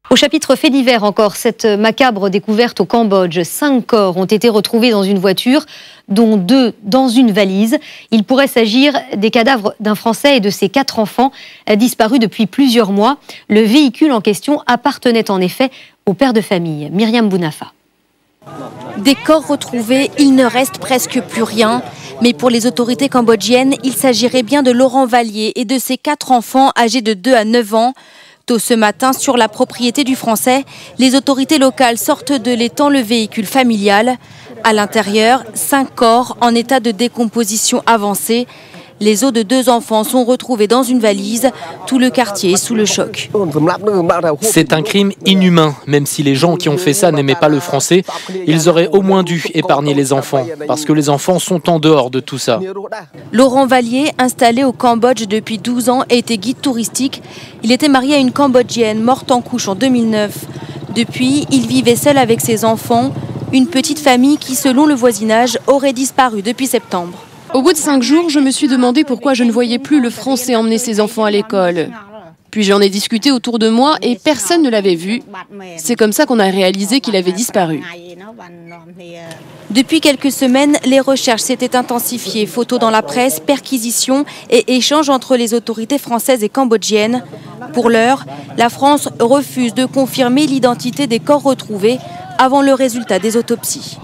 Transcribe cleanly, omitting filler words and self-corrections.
Au chapitre fait divers encore, cette macabre découverte au Cambodge. 5 corps ont été retrouvés dans une voiture, dont 2 dans une valise. Il pourrait s'agir des cadavres d'un Français et de ses 4 enfants disparus depuis plusieurs mois. Le véhicule en question appartenait en effet au père de famille, Myriam Bounafa. Des corps retrouvés, il ne reste presque plus rien. Mais pour les autorités cambodgiennes, il s'agirait bien de Laurent Vallier et de ses 4 enfants âgés de 2 à 9 ans. Tôt ce matin, sur la propriété du Français, les autorités locales sortent de l'étang le véhicule familial. À l'intérieur, 5 corps en état de décomposition avancée. Les os de 2 enfants sont retrouvés dans une valise. Tout le quartier est sous le choc. C'est un crime inhumain. Même si les gens qui ont fait ça n'aimaient pas le français, ils auraient au moins dû épargner les enfants, parce que les enfants sont en dehors de tout ça. Laurent Vallier, installé au Cambodge depuis 12 ans, était guide touristique. Il était marié à une Cambodgienne morte en couche en 2009. Depuis, il vivait seul avec ses enfants, une petite famille qui, selon le voisinage, aurait disparu depuis septembre. Au bout de 5 jours, je me suis demandé pourquoi je ne voyais plus le Français emmener ses enfants à l'école. Puis j'en ai discuté autour de moi et personne ne l'avait vu. C'est comme ça qu'on a réalisé qu'il avait disparu. Depuis quelques semaines, les recherches s'étaient intensifiées. Photos dans la presse, perquisitions et échanges entre les autorités françaises et cambodgiennes. Pour l'heure, la France refuse de confirmer l'identité des corps retrouvés avant le résultat des autopsies.